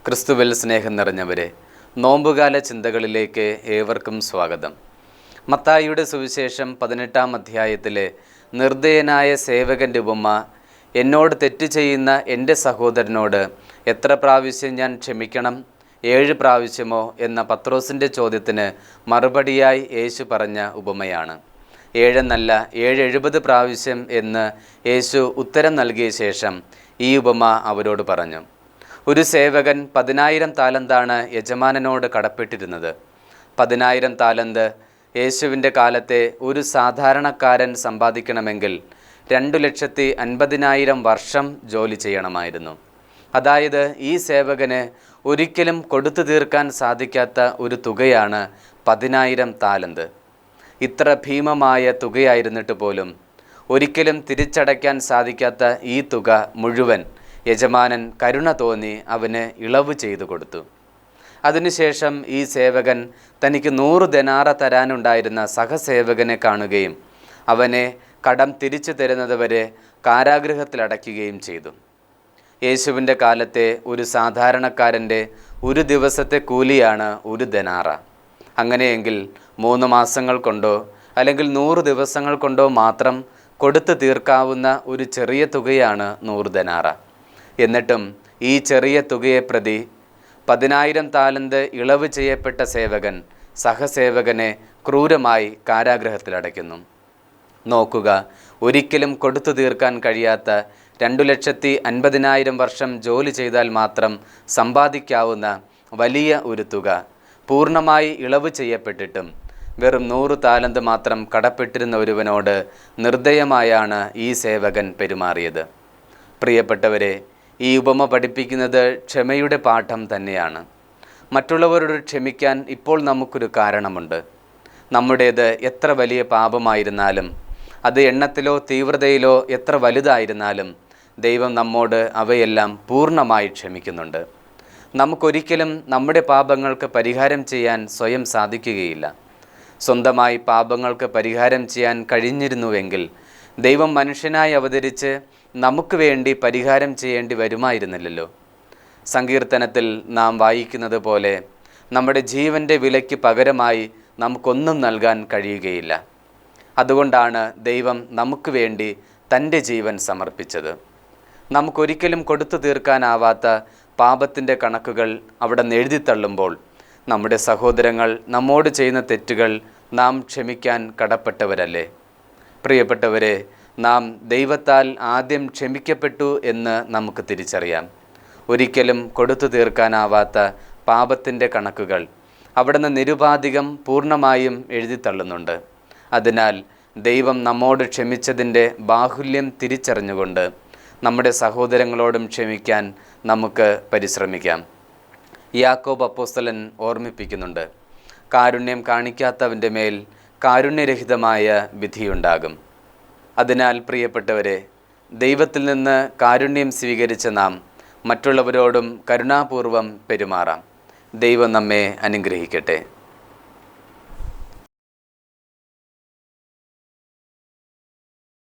ക്രിസ്തുവിൽ സ്നേഹം നിറഞ്ഞവരെ, നോമ്പുകാല ചിന്തകളിലേക്ക് ഏവർക്കും സ്വാഗതം. മത്തായിയുടെ സുവിശേഷം 18-ാം അധ്യായത്തിലെ നിർദ്ദയനായ സേവകൻ്റെ ഉപമ, എന്നോട് തെറ്റ് ചെയ്യുന്ന എൻ്റെ സഹോദരനോട് എത്ര പ്രാവശ്യം ഞാൻ ക്ഷമിക്കണം, 7 പ്രാവശ്യമോ എന്ന പത്രോസിൻ്റെ ചോദ്യത്തിന് മറുപടിയായി യേശു പറഞ്ഞ ഉപമയാണ്. 7 എന്നല്ല 770 പ്രാവശ്യം എന്ന് യേശു ഉത്തരം നൽകിയ ശേഷം ഈ ഉപമ അവരോട് പറഞ്ഞു. ഒരു സേവകൻ 10,000 താലന്താണ് യജമാനനോട് കടപ്പെട്ടിരുന്നത്. 10,000 താലന്ത് യേശുവിൻ്റെ കാലത്തെ ഒരു സാധാരണക്കാരൻ സമ്പാദിക്കണമെങ്കിൽ 2,50,000 വർഷം ജോലി ചെയ്യണമായിരുന്നു. അതായത് ഈ സേവകന് ഒരിക്കലും കൊടുത്തു തീർക്കാൻ സാധിക്കാത്ത ഒരു തുകയാണ് 10,000 താലന്ത്. ഇത്ര ഭീമമായ തുകയായിരുന്നിട്ട് പോലും ഒരിക്കലും തിരിച്ചടയ്ക്കാൻ സാധിക്കാത്ത ഈ തുക മുഴുവൻ യജമാനൻ കരുണ തോന്നി അവന് ഇളവ് ചെയ്തു കൊടുത്തു. അതിനുശേഷം ഈ സേവകൻ തനിക്ക് 100 ദെനാറ തരാനുണ്ടായിരുന്ന സഹസേവകനെ കാണുകയും അവനെ കടം തിരിച്ചു തരുന്നത് വരെ കാരാഗൃഹത്തിലടയ്ക്കുകയും ചെയ്തു. യേശുവിൻ്റെ കാലത്തെ ഒരു സാധാരണക്കാരൻ്റെ ഒരു ദിവസത്തെ കൂലിയാണ് 1 ദെനാറ. അങ്ങനെയെങ്കിൽ 3 മാസങ്ങൾ കൊണ്ടോ അല്ലെങ്കിൽ 100 ദിവസങ്ങൾ കൊണ്ടോ മാത്രം കൊടുത്തു തീർക്കാവുന്ന ഒരു ചെറിയ തുകയാണ് 100 ദെനാറ. എന്നിട്ടും ഈ ചെറിയ തുകയെ പ്രതി 10,000 താലന്ത് ഇളവ് ചെയ്യപ്പെട്ട സേവകൻ സഹസേവകനെ ക്രൂരമായി കാരാഗൃഹത്തിലടയ്ക്കുന്നു. നോക്കുക, ഒരിക്കലും കൊടുത്തു തീർക്കാൻ കഴിയാത്ത 2,50,000 വർഷം ജോലി ചെയ്താൽ മാത്രം സമ്പാദിക്കാവുന്ന വലിയ ഒരു തുക പൂർണ്ണമായി ഇളവ് ചെയ്യപ്പെട്ടിട്ടും വെറും 100 താലന്ത് മാത്രം കടപ്പെട്ടിരുന്ന ഒരുവനോട് നിർദ്ദയമായാണ് ഈ സേവകൻ പെരുമാറിയത്. പ്രിയപ്പെട്ടവരെ, ഈ ഉപമ പഠിപ്പിക്കുന്നത് ക്ഷമയുടെ പാഠം തന്നെയാണ്. മറ്റുള്ളവരോട് ക്ഷമിക്കാൻ ഇപ്പോൾ നമുക്കൊരു കാരണമുണ്ട്. നമ്മുടേത് എത്ര വലിയ പാപമായിരുന്നാലും, അത് എണ്ണത്തിലോ തീവ്രതയിലോ എത്ര വലുതായിരുന്നാലും ദൈവം നമ്മോട് അവയെല്ലാം പൂർണ്ണമായി ക്ഷമിക്കുന്നുണ്ട്. നമുക്കൊരിക്കലും നമ്മുടെ പാപങ്ങൾക്ക് പരിഹാരം ചെയ്യാൻ സ്വയം സാധിക്കുകയില്ല. സ്വന്തമായി പാപങ്ങൾക്ക് പരിഹാരം ചെയ്യാൻ കഴിഞ്ഞിരുന്നുവെങ്കിൽ ദൈവം മനുഷ്യനായി അവതരിച്ച് നമുക്ക് വേണ്ടി പരിഹാരം ചെയ്യേണ്ടി വരുമായിരുന്നില്ലല്ലോ. സങ്കീർത്തനത്തിൽ നാം വായിക്കുന്നത് പോലെ നമ്മുടെ ജീവൻ്റെ വിലയ്ക്ക് പകരമായി നമുക്കൊന്നും നൽകാൻ കഴിയുകയില്ല. അതുകൊണ്ടാണ് ദൈവം നമുക്ക് വേണ്ടി തൻ്റെ ജീവൻ സമർപ്പിച്ചത്. നമുക്കൊരിക്കലും കൊടുത്തു തീർക്കാനാവാത്ത പാപത്തിൻ്റെ കണക്കുകൾ അവിടെ എഴുതിത്തള്ളുമ്പോൾ നമ്മുടെ സഹോദരങ്ങൾ നമ്മോട് ചെയ്യുന്ന തെറ്റുകൾ നാം ക്ഷമിക്കാൻ കടപ്പെട്ടവരല്ലേ? പ്രിയപ്പെട്ടവരെ, നാം ദൈവത്താൽ ആദ്യം ക്ഷമിക്കപ്പെട്ടു എന്ന് നമുക്ക് തിരിച്ചറിയാം. ഒരിക്കലും കൊടുത്തു തീർക്കാനാവാത്ത പാപത്തിൻ്റെ കണക്കുകൾ അവിടുന്ന് നിരുപാധികം പൂർണ്ണമായും എഴുതിത്തള്ളുന്നുണ്ട്. അതിനാൽ ദൈവം നമ്മോട് ക്ഷമിച്ചതിൻ്റെ ബാഹുല്യം തിരിച്ചറിഞ്ഞുകൊണ്ട് നമ്മുടെ സഹോദരങ്ങളോടും ക്ഷമിക്കാൻ നമുക്ക് പരിശ്രമിക്കാം. യാക്കോബ് അപ്പോസ്തലൻ ഓർമ്മിപ്പിക്കുന്നുണ്ട്, കാരുണ്യം കാണിക്കാത്തവൻ്റെ മേൽ കാരുണ്യരഹിതമായ വിധിയുണ്ടാകും. അതിനാൽ പ്രിയപ്പെട്ടവരെ, ദൈവത്തിൽ നിന്ന് കാരുണ്യം സ്വീകരിച്ച നാം മറ്റുള്ളവരോടും കരുണാപൂർവം പെരുമാറാം. ദൈവം നമ്മെ അനുഗ്രഹിക്കട്ടെ.